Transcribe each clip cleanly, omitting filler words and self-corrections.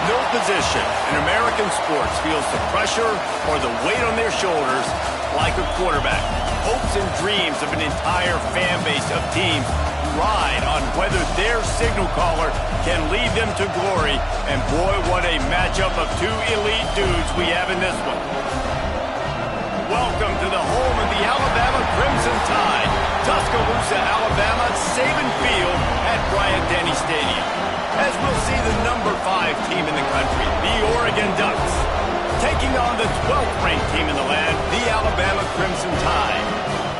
No position in American sports feels the pressure or the weight on their shoulders like a quarterback. Hopes and dreams of an entire fan base of teams ride on whether their signal caller can lead them to glory. And boy, what a matchup of two elite dudes we have in this one. Welcome to the home of the Alabama Crimson Tide. Tuscaloosa, Alabama, Saban Field at Bryant-Denny Stadium. As we'll see the number 5 team in the country, the Oregon Ducks, taking on the 12th ranked team in the land, the Alabama Crimson Tide.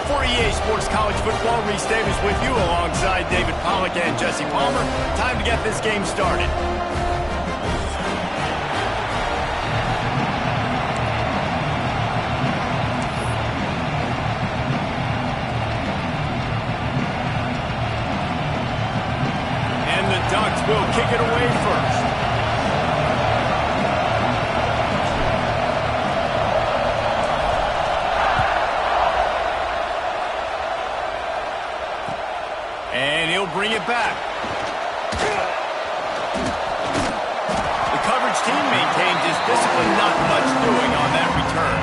For EA Sports College Football, Reese Davis with you alongside David Pollack and Jesse Palmer. Time to get this game started. Ducks will kick it away first. And he'll bring it back. The coverage team maintains his discipline, not much doing on that return.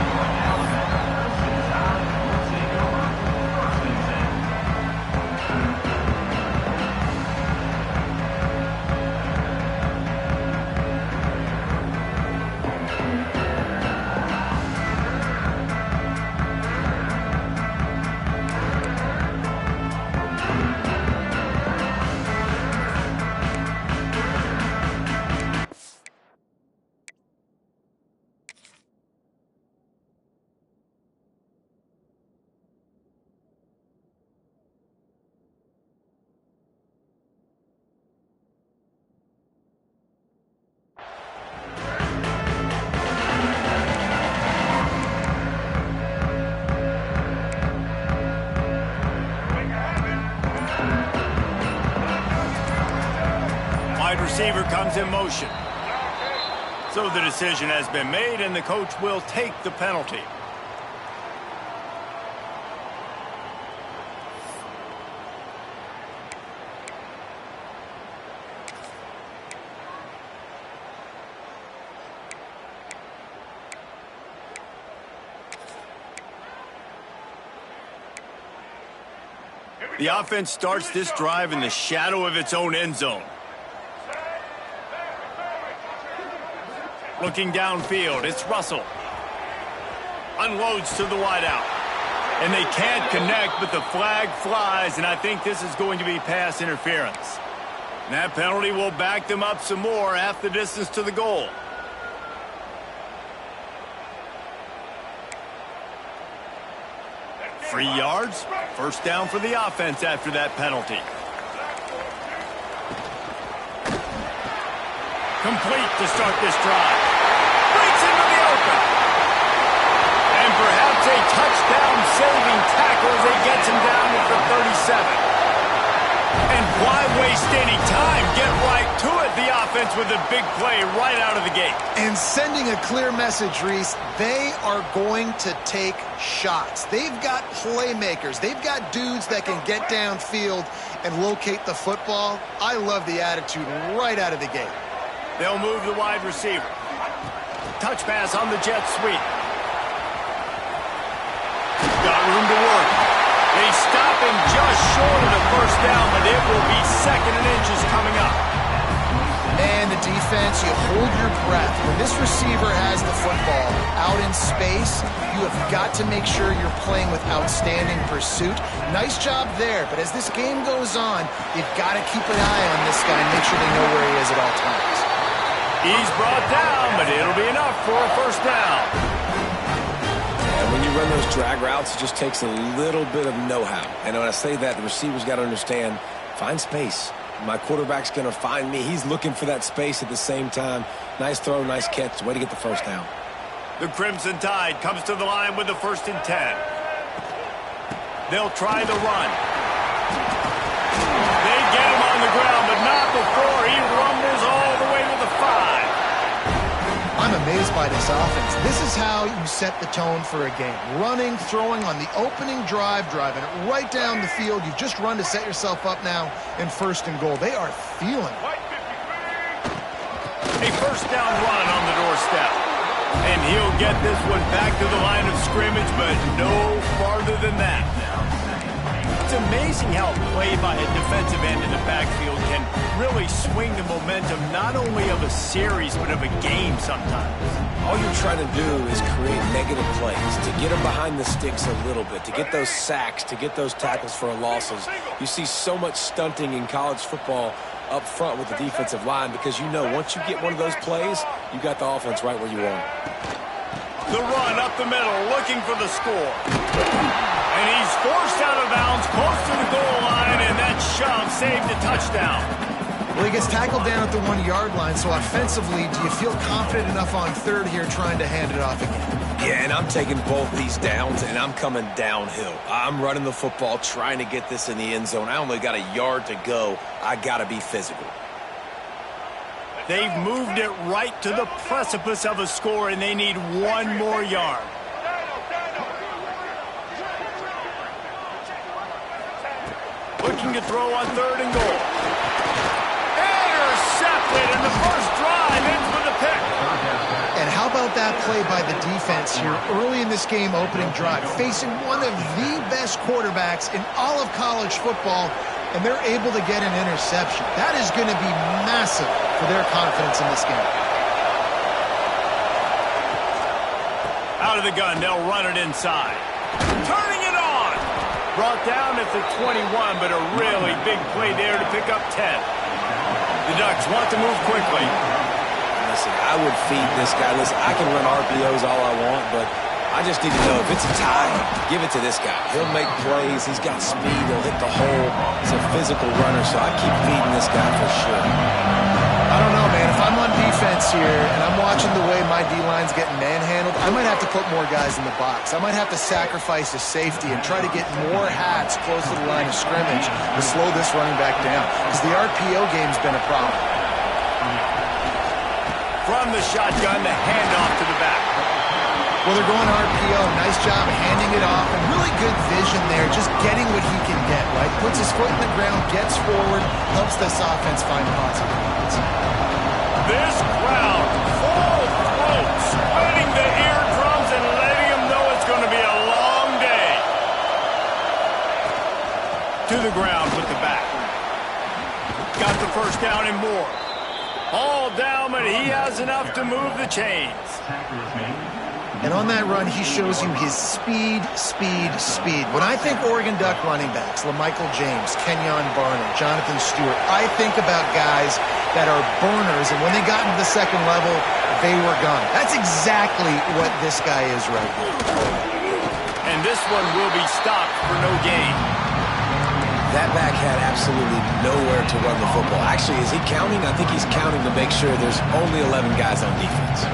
Receiver comes in motion. So the decision has been made, and the coach will take the penalty. The offense starts this drive in the shadow of its own end zone. Looking downfield, it's Russell. Unloads to the wideout. And they can't connect, but the flag flies, and I think this is going to be pass interference. And that penalty will back them up some more, half the distance to the goal. Free yards, first down for the offense after that penalty. Complete to start this drive. Breaks into the open. And perhaps a touchdown-saving tackle as he gets him down at the 37. And why waste any time? Get right to it. The offense with a big play right out of the gate. And sending a clear message, Reese, they are going to take shots. They've got playmakers. They've got dudes that can get downfield and locate the football. I love the attitude right out of the gate. They'll move the wide receiver. Touch pass on the jet sweep. Got room to work. They stop him just short of the first down, but it will be second and inches coming up. And the defense, you hold your breath. When this receiver has the football out in space, you have got to make sure you're playing with outstanding pursuit. Nice job there, but as this game goes on, you've got to keep an eye on this guy and make sure they know where he is at all times. He's brought down, but it'll be enough for a first down. And when you run those drag routes, it just takes a little bit of know-how. And when I say that, the receiver's got to understand, find space. My quarterback's going to find me. He's looking for that space at the same time. Nice throw, nice catch. Way to get the first down. The Crimson Tide comes to the line with the 1st and 10. They'll try the run. They get him on the ground, but not before he rumbles all the way to the 5. I'm amazed by this offense. This is how you set the tone for a game. Running, throwing on the opening drive, driving it right down the field. You've just run to set yourself up now in 1st and goal. They are feeling it. A first down run on the doorstep. And he'll get this one back to the line of scrimmage, but no farther than that. It's amazing how a play by a defensive end in the backfield can really swing the momentum not only of a series, but of a game sometimes. All you're trying to do is create negative plays, to get them behind the sticks a little bit, to get those sacks, to get those tackles for losses. You see so much stunting in college football up front with the defensive line because you know once you get one of those plays, you got the offense right where you want it. The run up the middle, looking for the score. And he's forced out of bounds, close to the goal line, and that shove saved a touchdown. Well, he gets tackled down at the 1-yard line, so offensively, do you feel confident enough on third here trying to hand it off again? Yeah, and I'm taking both these downs, and I'm coming downhill. I'm running the football, trying to get this in the end zone. I only got a yard to go. I got to be physical. They've moved it right to the precipice of a score, and they need one more yard. Looking to throw on third and goal. Intercepted, and the first drive ends with a pick. And how about that play by the defense here early in this game opening drive, facing one of the best quarterbacks in all of college football, and they're able to get an interception. That is going to be massive for their confidence in this game. Out of the gun, they'll run it inside. Turning it on. Brought down at the 21, but a really big play there to pick up 10. The Ducks want to move quickly. Listen, I would feed this guy. Listen, I can run RPOs all I want, but I just need to know if it's a tie, give it to this guy. He'll make plays. He's got speed. He'll hit the hole. He's a physical runner, so I keep feeding this guy for sure. I don't know, man. If I'm on defense here and I'm watching the way my D-line's getting manhandled, I might have to put more guys in the box. I might have to sacrifice a safety and try to get more hats close to the line of scrimmage to slow this running back down because the RPO game's been a problem. From the shotgun, the handoff to the back. Well, they're going RPO. Nice job handing it off. And really good vision there, just getting what he can get, right? Puts his foot in the ground, gets forward, helps this offense find positive points. This crowd, full throat, spreading the eardrums and letting them know it's going to be a long day. To the ground with the back. Got the first down and more. All down, but he has enough to move the chains. And on that run, he shows you his speed, speed, speed. When I think Oregon Duck running backs, LaMichael James, Kenyon Barner, Jonathan Stewart, I think about guys that are burners, and when they got into the second level, they were gone. That's exactly what this guy is right here. And this one will be stopped for no gain. That back had absolutely nowhere to run the football. Actually, is he counting? I think he's counting to make sure there's only 11 guys on defense.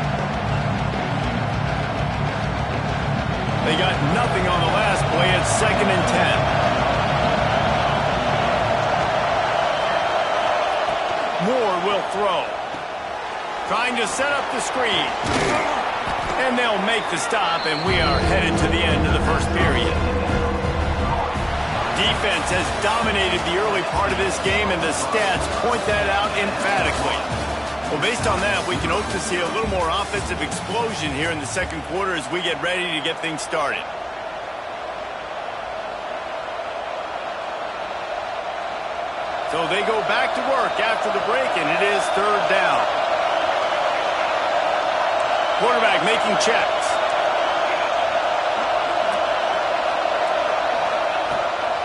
They got nothing on the last play. It's 2nd and 10. Moore will throw. Trying to set up the screen. And they'll make the stop, and we are headed to the end of the first period. Defense has dominated the early part of this game, and the stats point that out emphatically. Well, based on that, we can hope to see a little more offensive explosion here in the second quarter as we get ready to get things started. So they go back to work after the break, and it is 3rd down. Quarterback making checks.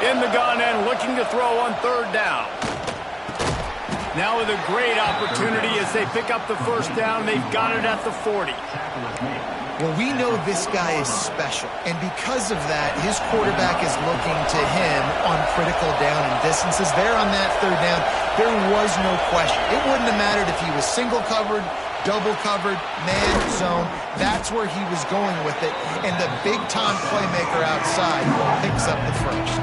In the gun and looking to throw on 3rd down. Now with a great opportunity as they pick up the first down. They've got it at the 40. Well, we know this guy is special, and because of that, his quarterback is looking to him on critical down and distances. There on that 3rd down, there was no question. It wouldn't have mattered if he was single covered, double covered, man, zone. That's where he was going with it, and the big-time playmaker outside picks up the first.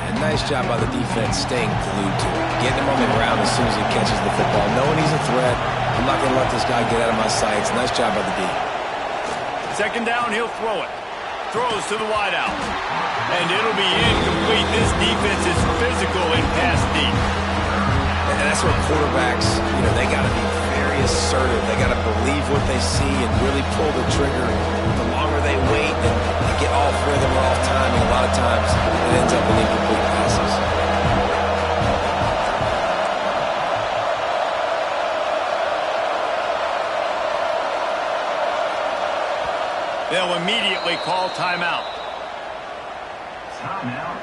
And nice job by the defense staying glued to it, getting him on the ground as soon as he catches the football, knowing he's a threat. I'm not going to let this guy get out of my sights. Nice job by the D. 2nd down, he'll throw it. Throws to the wideout. And it'll be incomplete. This defense is physical in pass deep. And that's what quarterbacks, they got to be very assertive. They got to believe what they see and really pull the trigger. The longer they wait and they get off rhythm or off timing, a lot of times it ends up in incomplete passes. They'll immediately call timeout. Timeout,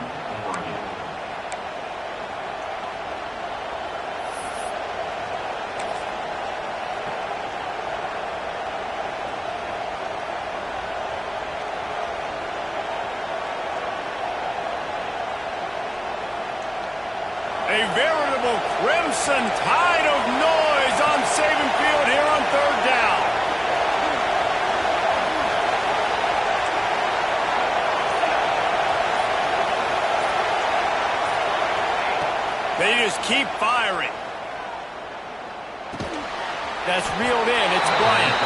Oregon. A veritable crimson tide of noise on Saban Field here on third down. They just keep firing. That's reeled in. It's Bryant.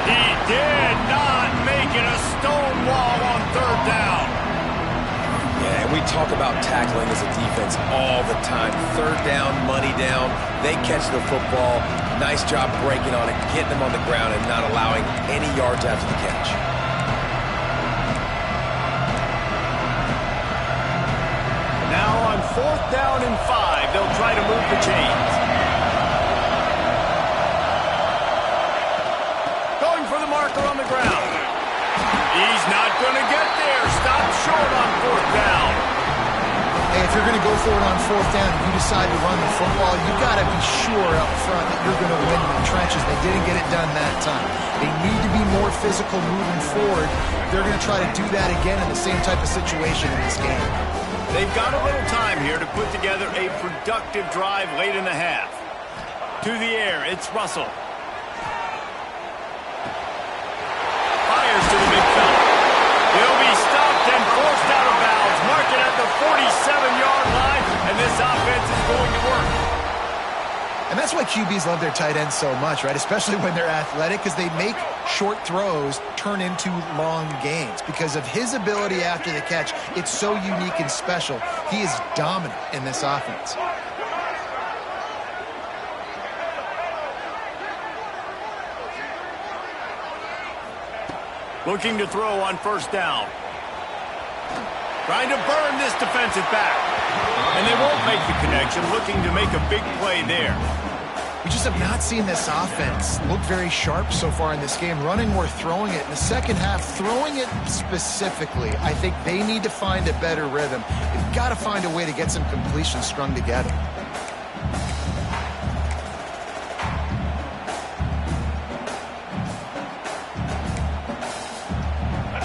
He did not make it a stone wall on third down. Yeah, and we talk about tackling as a defense all the time. Third down, money down. They catch the football. Nice job breaking on it, getting them on the ground, and not allowing any yards after the catch. Now on fourth down and 5, they'll try to move the chains. Going for the marker on the ground. He's not going to get there. Stop short on fourth down. Hey, if you're going to go for it on fourth down and you decide to run the football, you've got to be sure up front that you're going to win in the trenches. They didn't get it done that time. They need to be more physical moving forward. They're going to try to do that again in the same type of situation in this game. They've got a little time here to put together a productive drive late in the half. To the air, it's Russell. Fires to the big fella. He'll be stopped and forced out of bounds. Mark it at the 47-yard line, and this offense is going to work. And that's why QBs love their tight ends so much, right? Especially when they're athletic, because they make short throws turn into long gains. Because of his ability after the catch, it's so unique and special. He is dominant in this offense. Looking to throw on first down. Trying to burn this defensive back. And they won't make the connection, looking to make a big play there. We just have not seen this offense look very sharp so far in this game. Running or throwing it in the second half, throwing it specifically. I think they need to find a better rhythm. They've got to find a way to get some completions strung together.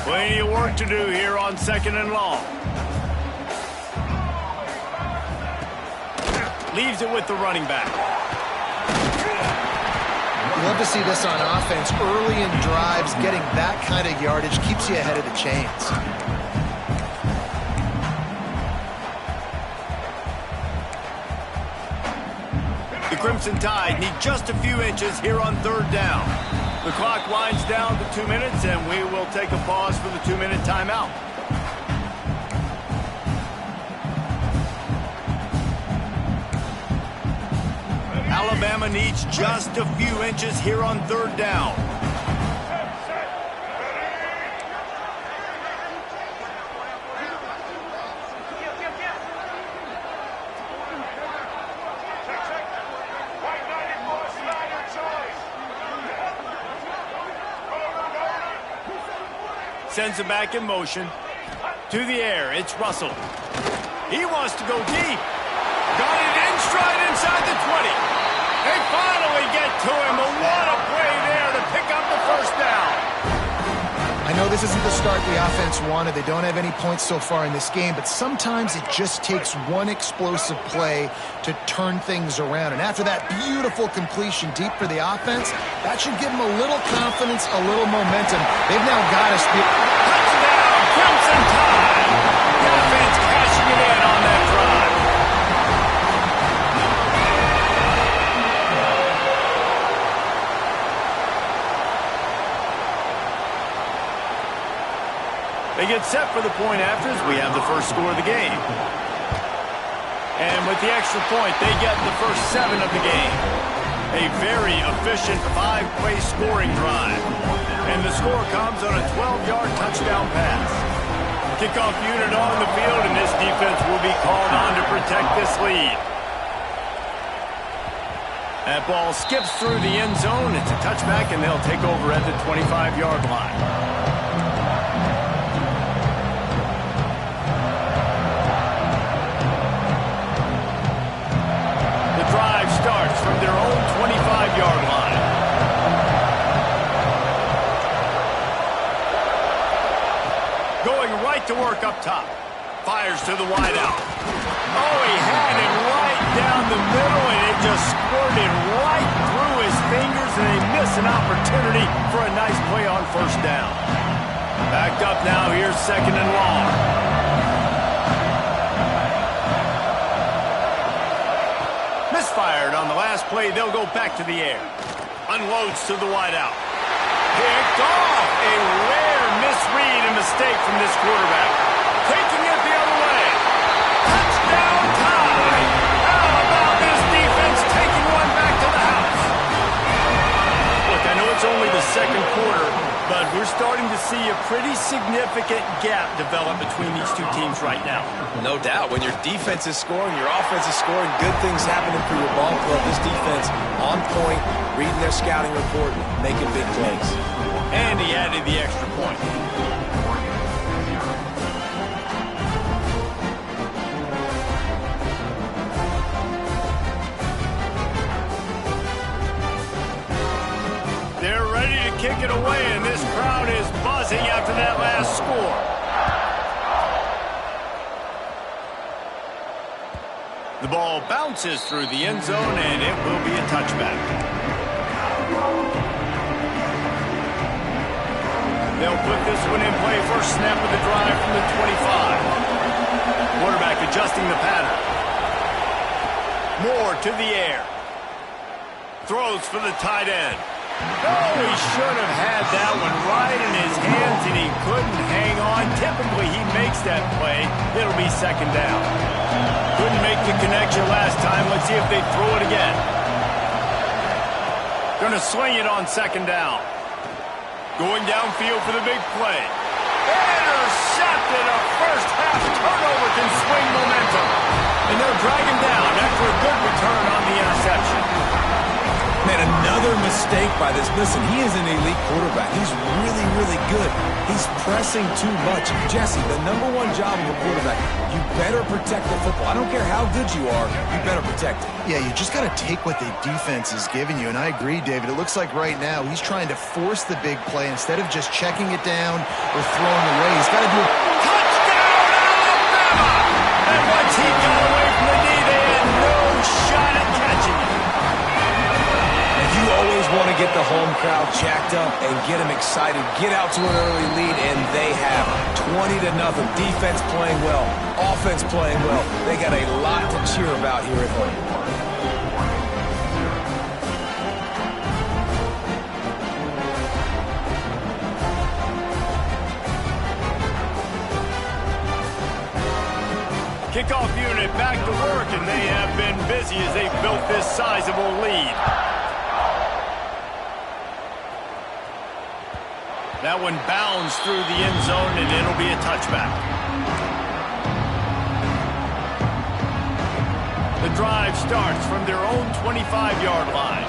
Plenty of work to do here on second and long. Leaves it with the running back. You love to see this on offense. Early in drives, getting that kind of yardage keeps you ahead of the chains. The Crimson Tide need just a few inches here on third down. The clock winds down to 2 minutes, and we will take a pause for the 2-minute timeout. Alabama needs just a few inches here on third down. Sends it back in motion. To the air, it's Russell. He wants to go deep. Got it in stride inside the 20. They finally get to him. But what a play there to pick up the first down. I know this isn't the start the offense wanted. They don't have any points so far in this game, but sometimes it just takes one explosive play to turn things around. And after that beautiful completion deep for the offense, that should give them a little confidence, a little momentum. They've now got us. Touchdown, Crimson Tide. The offense cashing it in on that drive. They get set for the point after as we have the first score of the game. And with the extra point, they get the first 7 of the game. a very efficient 5-play scoring drive. And the score comes on a 12-yard touchdown pass. Kickoff unit on the field, and this defense will be called on to protect this lead. That ball skips through the end zone. It's a touchback, and they'll take over at the 25-yard line. Starts from their own 25-yard line. Going right to work up top. Fires to the wideout. Oh, he had it right down the middle, and it just squirted right through his fingers, and they miss an opportunity for a nice play on first down. Backed up now, here's second and long. Misfired on the last play. They'll go back to the air. Unloads to the wideout. Picked off. A rare misread and mistake from this quarterback. Taking it the other way. Touchdown tie. How about this defense taking one back to the house? Look, I know it's only the second quarter, but we're starting to see a pretty significant gap develop between these two teams right now. No doubt. When your defense is scoring, your offense is scoring, good things happening for your ball club. This defense on point, reading their scouting report, making big plays. And he added the extra point. They're ready to kick it away, and this crowd is buzzing after that last score. The ball bounces through the end zone, and it will be a touchback. They'll put this one in play. First snap of the drive from the 25. Quarterback adjusting the pattern. Moore to the air. Throws for the tight end. Oh, he should have had that one right in his hands, and he couldn't hang on. Typically, he makes that play. It'll be second down. Couldn't make the connection last time. Let's see if they throw it again. Gonna swing it on second down. Going downfield for the big play. Intercepted. A first-half turnover can swing momentum. And they'll drag him down after a good return on the interception. Man, another mistake by this. Listen, he is an elite quarterback. He's really, really good. He's pressing too much. Jesse, the #1 job of a quarterback, you better protect the football. I don't care how good you are, you better protect it. Yeah, you just got to take what the defense is giving you. And I agree, David. It looks like right now he's trying to force the big play instead of just checking it down or throwing away. He's got to do it. Touchdown, Alabama! And once he got away from the knee, they had no shot at catching it. You always want to get the home crowd jacked up and get them excited. Get out to an early lead, and they have 20-0. Defense playing well, offense playing well. They got a lot to cheer about here at home. Kickoff unit back to work, and they have been busy as they built this sizable lead. That one bounds through the end zone, and it'll be a touchback. The drive starts from their own 25-yard line.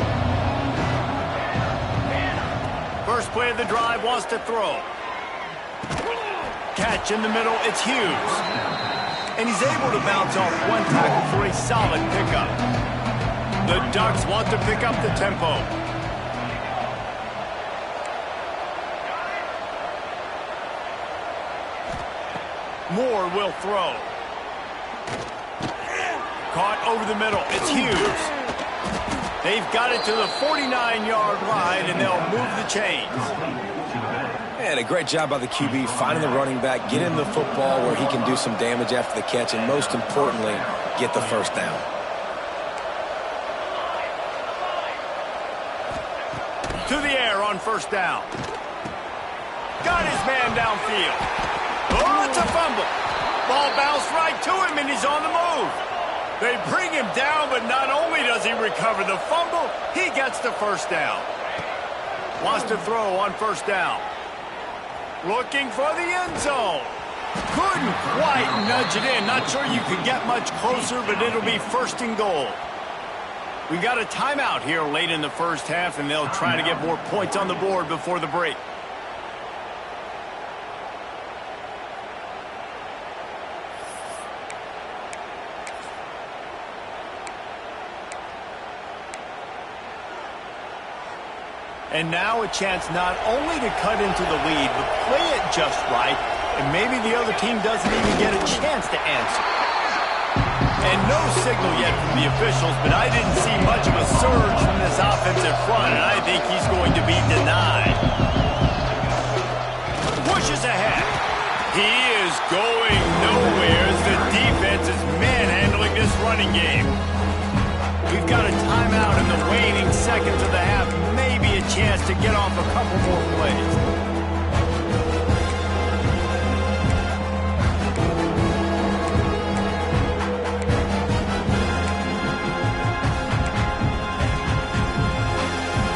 First play of the drive wants to throw. Catch in the middle, it's Hughes. And he's able to bounce off one tackle for a solid pickup. The Ducks want to pick up the tempo. Moore will throw. Caught over the middle. It's Hughes. They've got it to the 49-yard line, and they'll move the chains. And a great job by the QB finding the running back, getting the football where he can do some damage after the catch, and most importantly, get the first down. To the air on first down. Got his man downfield. Oh, it's a fumble. Ball bounced right to him, and he's on the move. They bring him down, but not only does he recover the fumble, he gets That's the first down. Wants to throw on first down. Looking for the end zone. Couldn't quite nudge it in. Not sure you could get much closer, but it'll be first and goal. We got a timeout here late in the first half, and they'll try to get more points on the board before the break. And now a chance not only to cut into the lead, but play it just right, and maybe the other team doesn't even get a chance to answer. And no signal yet from the officials, but I didn't see much of a surge from this offensive front, and I think he's going to be denied. Pushes ahead. He is going nowhere as the defense is manhandling this running game. We've got a timeout in the waning seconds of the half. Maybe a chance to get off a couple more plays.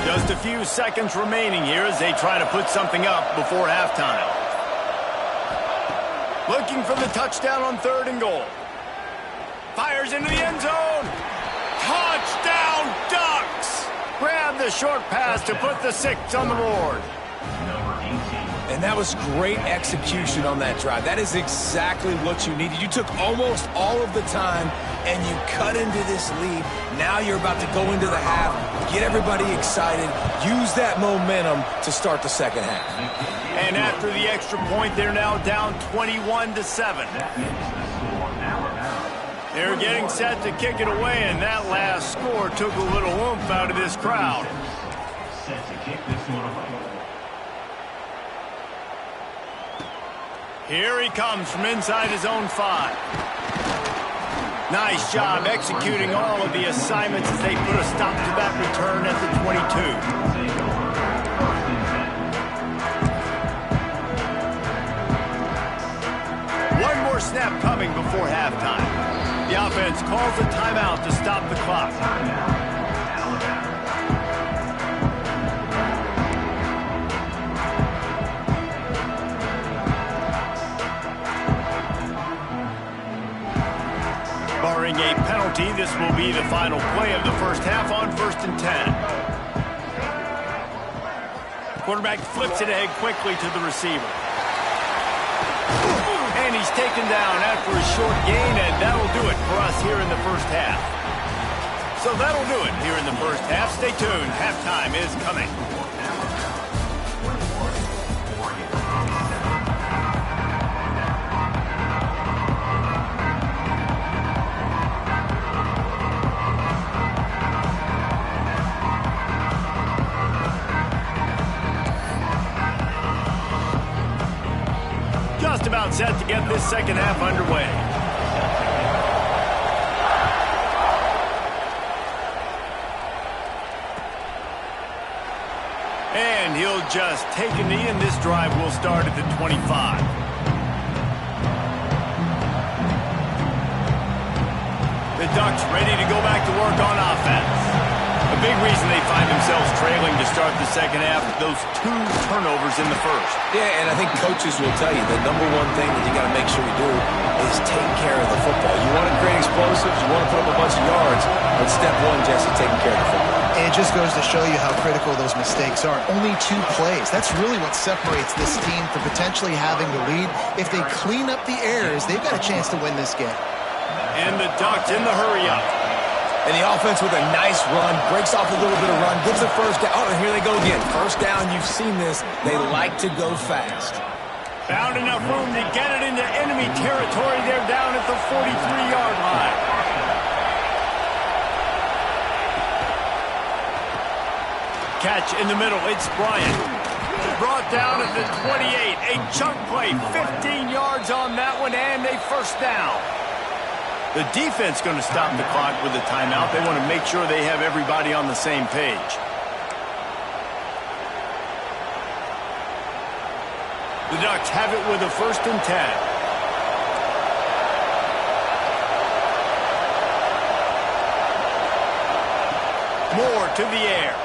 Just a few seconds remaining here as they try to put something up before halftime. Looking for the touchdown on 3rd and goal. Fires into the end zone. Touchdown, Ducks! Grab the short pass to put the 6 on the board. And that was great execution on that drive. That is exactly what you needed. You took almost all of the time, and you cut into this lead. Now you're about to go into the half, get everybody excited, use that momentum to start the second half. And after the extra point, they're now down 21-7. They're getting set to kick it away, and that last score took a little oomph out of this crowd. Set to kick this one. Here he comes from inside his own 5. Nice job executing all of the assignments as they put a stop to that return at the 22. One more snap coming before halftime. The offense calls a timeout to stop the clock. Barring a penalty, this will be the final play of the first half on 1st and 10. Quarterback flips it ahead quickly to the receiver. And he's taken down after a short gain, and that'll do it for us here in the first half. So that'll do it here in the first half. Stay tuned. Halftime is coming. Just about set to get this second half underway. And he'll just take a knee, and this drive will start at the 25. The Ducks ready to go back to work on offense. A big reason they find themselves trailing to start the second half, those 2 turnovers in the first. Yeah, and I think coaches will tell you the number one thing that you got to make sure you do is take care of the football. You want to create explosives, you want to put up a bunch of yards, but step 1, Jesse, taking care of the football. And it just goes to show you how critical those mistakes are. Only 2 plays. That's really what separates this team from potentially having the lead. If they clean up the errors, they've got a chance to win this game. And the Ducks in the hurry-up. And the offense with a nice run, breaks off a little bit of run, gets a first down. Oh, and here they go again. First down, you've seen this. They like to go fast. Found enough room to get it into enemy territory. They're down at the 43-yard line. Catch in the middle. It's Bryant. Brought down at the 28. A chunk play. 15 yards on that one, and a first down. The defense going to stop the clock with a timeout. They want to make sure they have everybody on the same page. The Ducks have it with a 1st and 10. More to the air.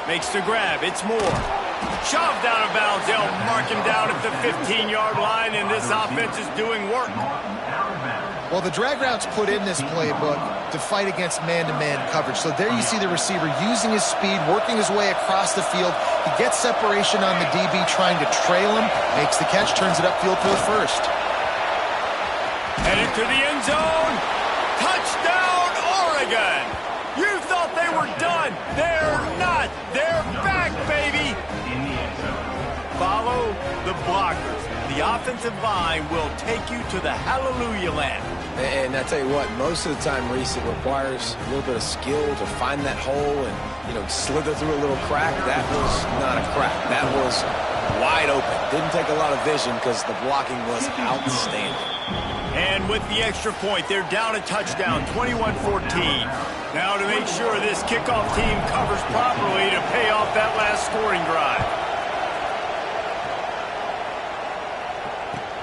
Makes the grab. It's Moore. Shoved out of bounds. They'll mark him down at the 15-yard line, and this offense is doing work. Well, the drag routes put in this playbook to fight against man-to-man coverage. So there you see the receiver using his speed, working his way across the field. He gets separation on the DB, trying to trail him, makes the catch, turns it upfield for the first. Headed to the end zone. Touchdown, Oregon! You thought they were done. They're not. They're back, baby. Follow the blockers. The offensive line will take you to the hallelujah land. And I tell you what, most of the time, Reese, it requires a little bit of skill to find that hole and, slither through a little crack. That was not a crack. That was wide open. Didn't take a lot of vision because the blocking was outstanding. And with the extra point, they're down a touchdown, 21-14. Now to make sure this kickoff team covers properly to pay off that last scoring drive.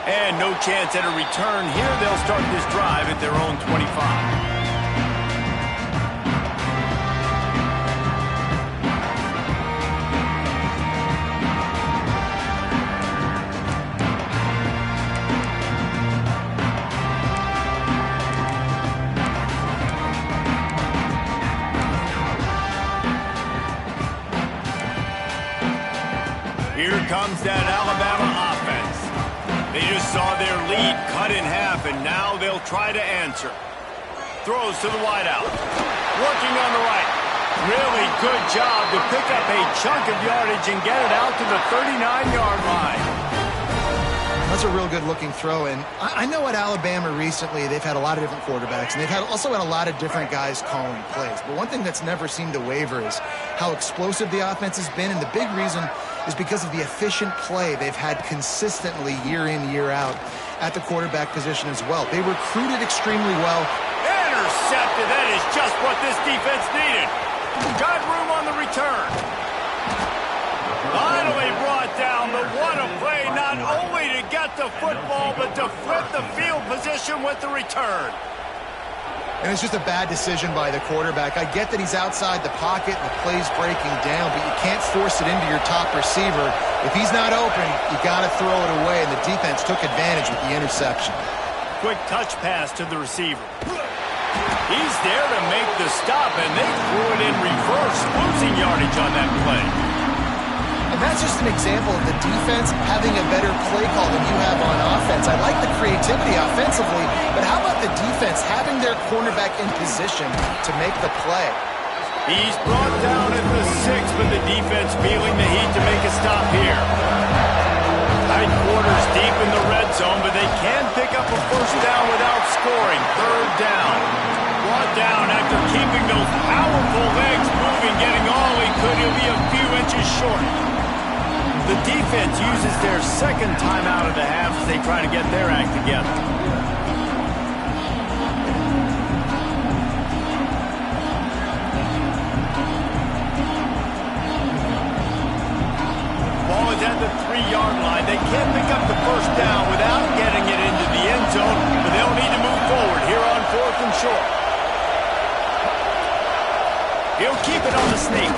And no chance at a return here. They'll start this drive at their own 25. Here comes that Alabama offense. They just saw their lead cut in half, and now they'll try to answer. Throws to the wideout. Working on the right. Really good job to pick up a chunk of yardage and get it out to the 39-yard line. That's a real good-looking throw, and I know at Alabama recently they've had a lot of different quarterbacks, and they've also had a lot of different guys calling plays. But one thing that's never seemed to waver is how explosive the offense has been, and the big reason is because of the efficient play they've had consistently year in, year out at the quarterback position as well. They recruited extremely well. Intercepted. That is just what this defense needed. Got room on the return. Finally brought down, but what a play, not only to get the football, but to flip the field position with the return. And it's just a bad decision by the quarterback. I get that he's outside the pocket and the play's breaking down, but you can't force it into your top receiver. If he's not open, you got to throw it away, and the defense took advantage with the interception. Quick touch pass to the receiver. He's there to make the stop, and they threw it in reverse, losing yardage on that play. And that's just an example of the defense having a better play call than you have on offense. I like the creativity offensively, but how about the defense having their cornerback in position to make the play? He's brought down at the 6, but the defense feeling the heat to make a stop here. Tight quarters deep in the red zone, but they can pick up a first down without scoring. Third down. Brought down after keeping those powerful legs moving, getting all he could. He'll be a few inches short. The defense uses their second time out of the half as they try to get their act together. Ball is at the 3-yard line. They can't pick up the first down without getting it into the end zone, but they'll need to move forward here on 4th and short. He'll keep it on the sneak.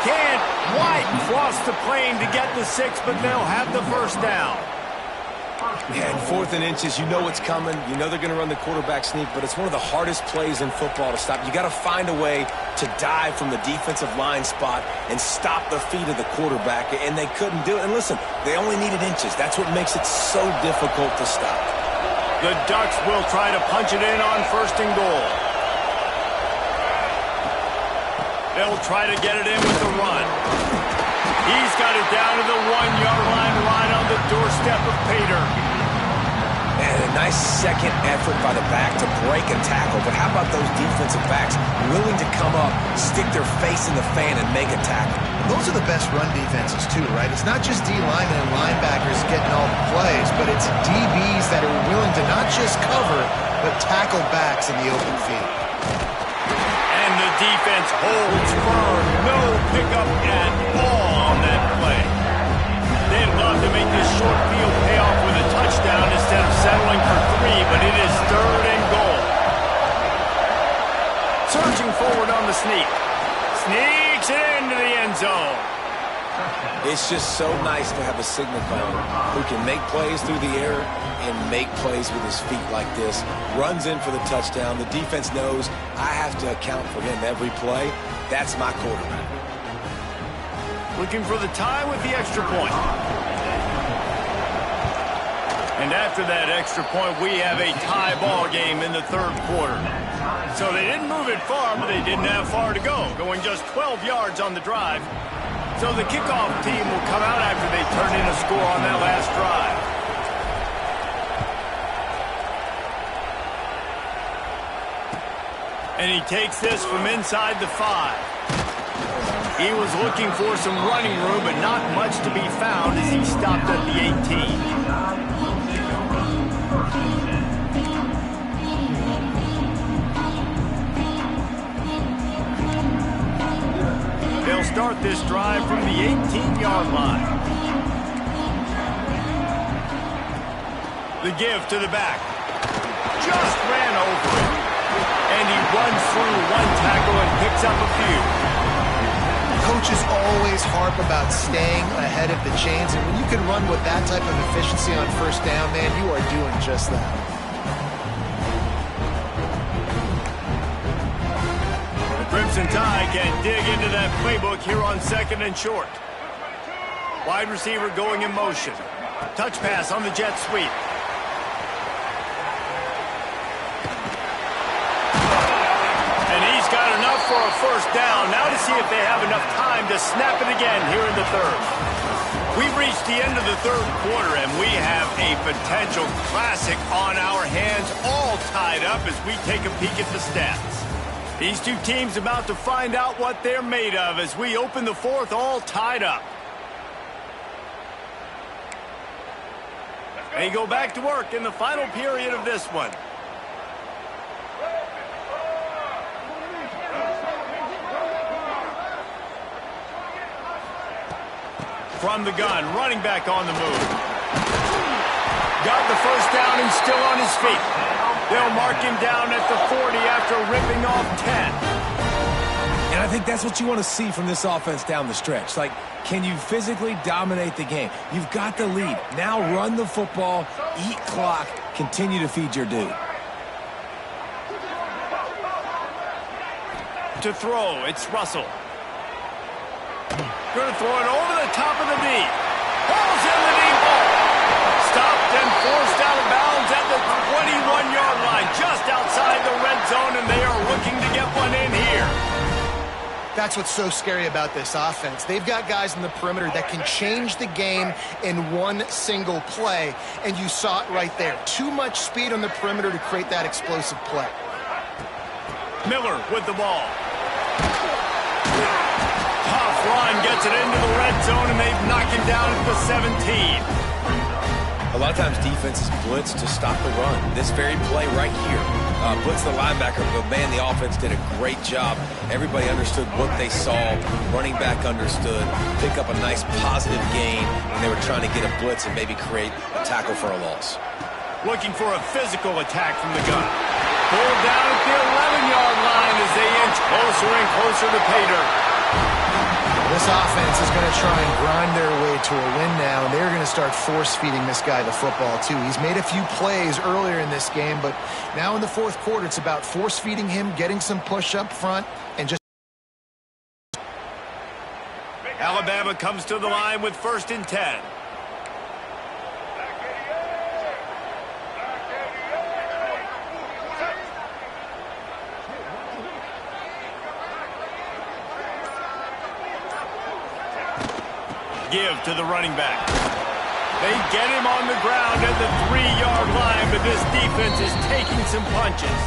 Can't quite cross the plane to get the 6, but they'll have the first down. Yeah, and 4th and inches, you know what's coming. You know they're going to run the quarterback sneak, but it's one of the hardest plays in football to stop. You got to find a way to dive from the defensive line spot and stop the feet of the quarterback, and they couldn't do it. And listen, they only needed inches. That's what makes it so difficult to stop. The Ducks will try to punch it in on 1st and goal. They'll try to get it in with the run. He's got it down to the 1-yard line, right on the doorstep of Pater. And a nice second effort by the back to break a tackle. But how about those defensive backs willing to come up, stick their face in the fan, and make a tackle? Those are the best run defenses too, right? It's not just D linemen and linebackers getting all the plays, but it's DBs that are willing to not just cover, but tackle backs in the open field. And the defense holds firm. No pickup at all on that play. They'd love to make this short field pay off with a touchdown instead of settling for 3, but it is 3rd and goal. Searching forward on the sneak. Sneaks it into the end zone. It's just so nice to have a signal caller who can make plays through the air and make plays with his feet like this. Runs in for the touchdown. The defense knows I have to account for him every play. That's my quarterback. Looking for the tie with the extra point. And after that extra point, we have a tie ball game in the third quarter. So they didn't move it far, but they didn't have far to go, going just 12 yards on the drive. So the kickoff team will come out after they turn in a score on that last drive. And he takes this from inside the 5. He was looking for some running room, but not much to be found as he stopped at the 18. They'll start this drive from the 18-yard line. The give to the back. Just ran over it. And he runs through one tackle and picks up a few. Coaches always harp about staying ahead of the chains, and when you can run with that type of efficiency on first down, man, you are doing just that. The Crimson Tide can dig into that playbook here on 2nd and short. Wide receiver going in motion. Touch pass on the jet sweep. Got enough for a first down. Now to see if they have enough time to snap it again here in the third. We've reached the end of the third quarter, and we have a potential classic on our hands, all tied up as we take a peek at the stats. These two teams about to find out what they're made of as we open the fourth, all tied up. They go back to work in the final period of this one. From the gun, running back on the move. Got the first down and still on his feet. They'll mark him down at the 40 after ripping off 10. And I think that's what you want to see from this offense down the stretch. Like, can you physically dominate the game? You've got the lead. Now run the football, eat clock, continue to feed your dude. To throw, it's Russell. Going to throw it over the top of the knee. Hauls in the deep ball. Stopped and forced out of bounds at the 21-yard line, just outside the red zone, and they are looking to get one in here. That's what's so scary about this offense. They've got guys in the perimeter that can change the game in one single play, and you saw it right there. Too much speed on the perimeter to create that explosive play. Miller with the ball. Tough run, gets it into the red zone, and they've knocked him down at the 17. A lot of times defenses blitz to stop the run. This very play right here, blitz the linebacker, but man, the offense did a great job. Everybody understood what they saw. Running back understood. Pick up a nice positive gain when they were trying to get a blitz and maybe create a tackle for a loss. Looking for a physical attack from the gun. Pulled down at the 11-yard line as they inch closer and closer to pay dirt. This offense is going to try and grind their way to a win now, and they're going to start force-feeding this guy the football, too. He's made a few plays earlier in this game, but now in the fourth quarter, it's about force-feeding him, getting some push up front, and just... Alabama comes to the line with 1st and 10. Give to the running back. They get him on the ground at the 3-yard line, but this defense is taking some punches.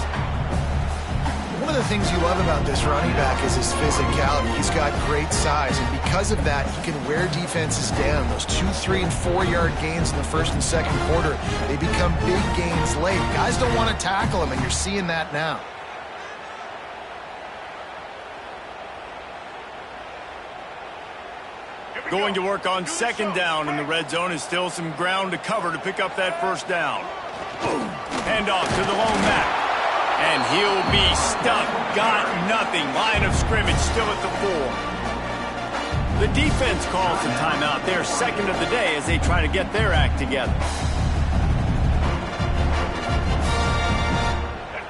One of the things you love about this running back is his physicality. He's got great size, and because of that, he can wear defenses down. Those 2-, 3-, and 4-yard gains in the first and second quarter, they become big gains late. Guys don't want to tackle him, and you're seeing that now. Going to work on 2nd down in the red zone is still some ground to cover to pick up that first down. Hand off to the lone back. And he'll be stuck. Got nothing. Line of scrimmage still at the 4. The defense calls a timeout. Their second of the day as they try to get their act together.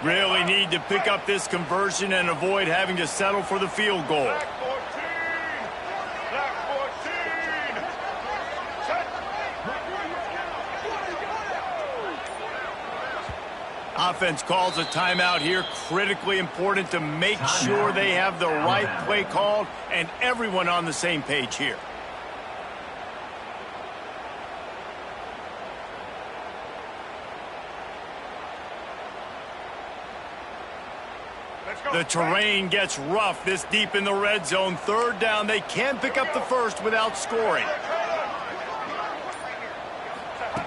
Really need to pick up this conversion and avoid having to settle for the field goal. Offense calls a timeout here. Critically important to make sure they have the right play called and everyone on the same page here. The terrain gets rough this deep in the red zone. Third down. They can pick up the first without scoring.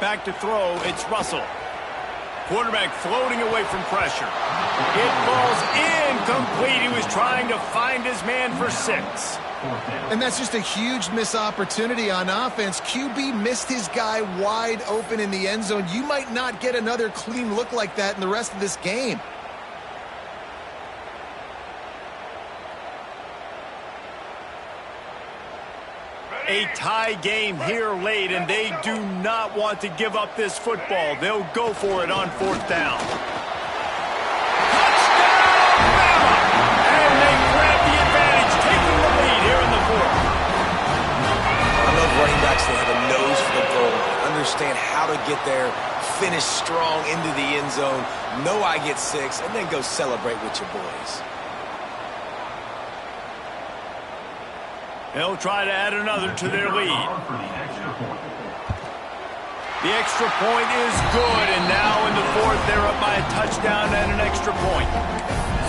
Back to throw. It's Russell. Quarterback floating away from pressure. It falls incomplete. He was trying to find his man for 6. And that's just a huge missed opportunity on offense. QB missed his guy wide open in the end zone. You might not get another clean look like that in the rest of this game. A tie game here late, and they do not want to give up this football. They'll go for it on 4th down. Touchdown, Bama! And they grab the advantage, taking the lead here in the 4th. I love running backs that have a nose for the goal. Understand how to get there, finish strong into the end zone, know I get 6, and then go celebrate with your boys. They'll try to add another to their lead. The extra point is good, and now in the 4th, they're up by a touchdown and an extra point.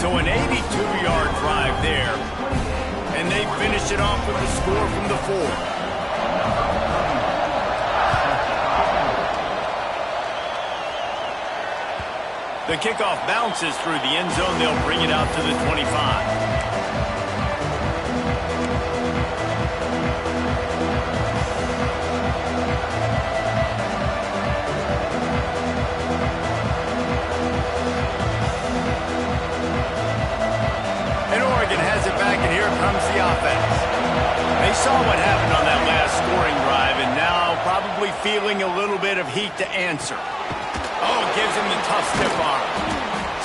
So an 82-yard drive there, and they finish it off with a score from the 4th. The kickoff bounces through the end zone. They'll bring it out to the 25. They saw what happened on that last scoring drive, and now probably feeling a little bit of heat to answer. Oh, gives him the tough stiff arm.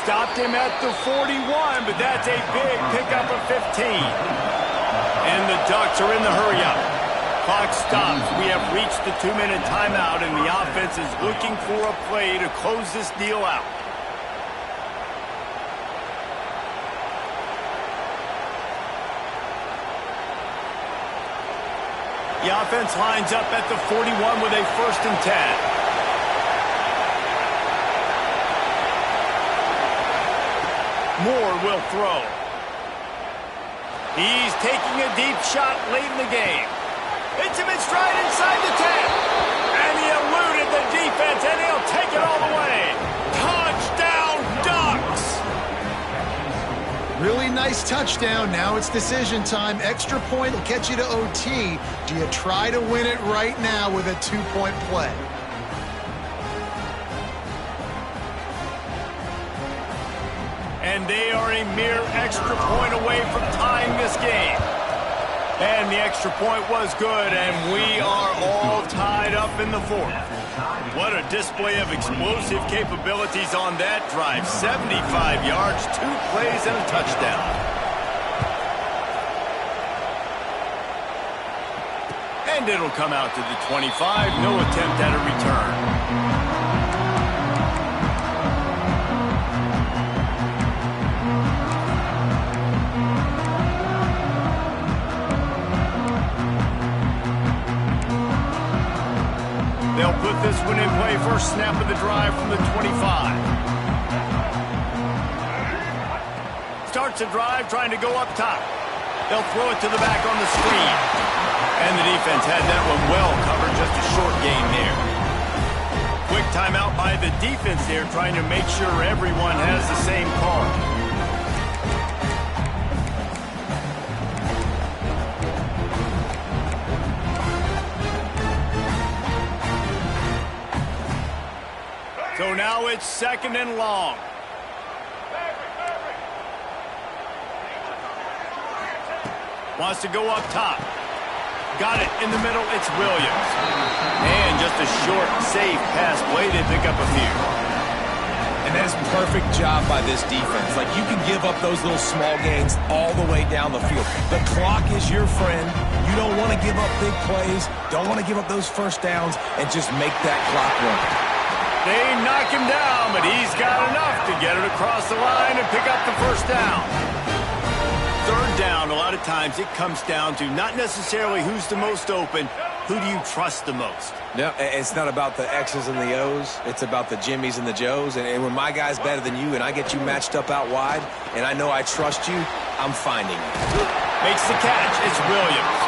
Stopped him at the 41, but that's a big pickup of 15. And the Ducks are in the hurry-up. Clock stops. We have reached the 2-minute timeout, and the offense is looking for a play to close this deal out. The offense lines up at the 41 with a 1st and 10. Moore will throw. He's taking a deep shot late in the game. Hits him in stride inside the 10. And he eluded the defense, and he'll take it all the way. Touchdown, Ducks! Really nice touchdown. Now it's decision time. Extra point will get you to OT. Do you try to win it right now with a 2-point play? And they are a mere extra point away from tying this game. And the extra point was good, and we are all tied up in the 4th. What a display of explosive capabilities on that drive. 75 yards, 2 plays, and a touchdown. And it'll come out to the 25. No attempt at a return. They'll put this one in play. First snap of the drive from the 25. Starts a drive trying to go up top. They'll throw it to the back on the screen. And the defense had that one well covered. Just a short gain there. Quick timeout by the defense there, trying to make sure everyone has the same call. So now it's 2nd and long. Wants to go up top. Got it in the middle. It's Williams. And just a short, safe pass play to pick up a few. And that is perfect job by this defense. Like, you can give up those little small gains all the way down the field. The clock is your friend. You don't want to give up big plays. Don't want to give up those first downs and just make that clock run. They knock him down, but he's got enough to get it across the line and pick up the first down. Third down, a lot of times it comes down to not necessarily who's the most open, who do you trust the most? No, it's not about the X's and the O's. It's about the Jimmys and the Joes. And when my guy's better than you and I get you matched up out wide and I know I trust you, I'm finding it. Makes the catch. It's Williams.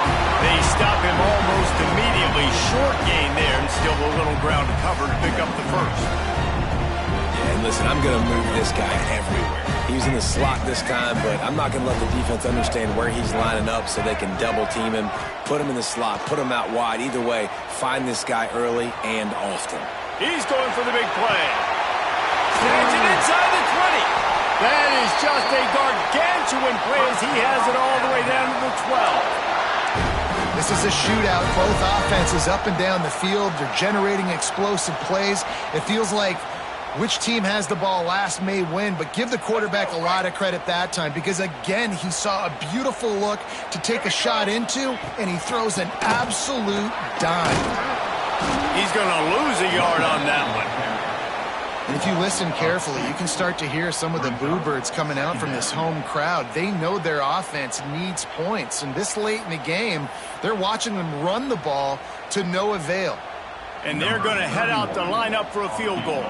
They stop him almost immediately. Short gain there and still a little ground to cover to pick up the first. Yeah, and listen, I'm going to move this guy everywhere. He's in the slot this time, but I'm not going to let the defense understand where he's lining up so they can double team him, put him in the slot, put him out wide. Either way, find this guy early and often. He's going for the big play. Snags it inside the 20. That is just a gargantuan play as he has it all the way down to the 12. This is a shootout. Both offenses up and down the field. They're generating explosive plays. It feels like which team has the ball last may win, but give the quarterback a lot of credit that time because, again, he saw a beautiful look to take a shot into, and he throws an absolute dime. He's going to lose a yard on that one. And if you listen carefully, you can start to hear some of the boo birds coming out from this home crowd. They know their offense needs points, and this late in the game, they're watching them run the ball to no avail. And they're going to head out to line up for a field goal.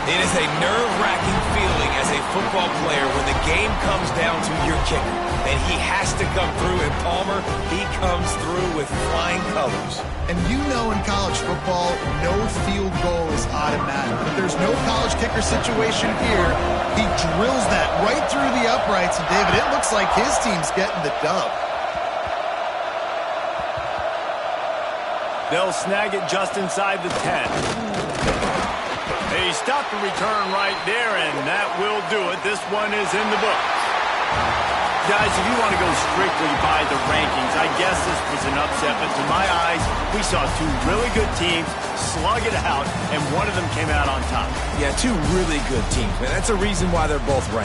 It is a nerve-wracking feeling as a football player when the game comes down to your kicker, and he has to come through. And Palmer, he comes through with flying colors. And you know in college football, no field goal is automatic. But there's no college kicker situation here. He drills that right through the uprights, and David, it looks like his team's getting the dub. They'll snag it just inside the 10. They stop the return right there, and that will do it. This one is in the books. Guys, if you want to go strictly by the rankings, I guess this was an upset, but to my eyes, we saw two really good teams slug it out, and one of them came out on top. Yeah, two really good teams, man. That's a reason why they're both ranked.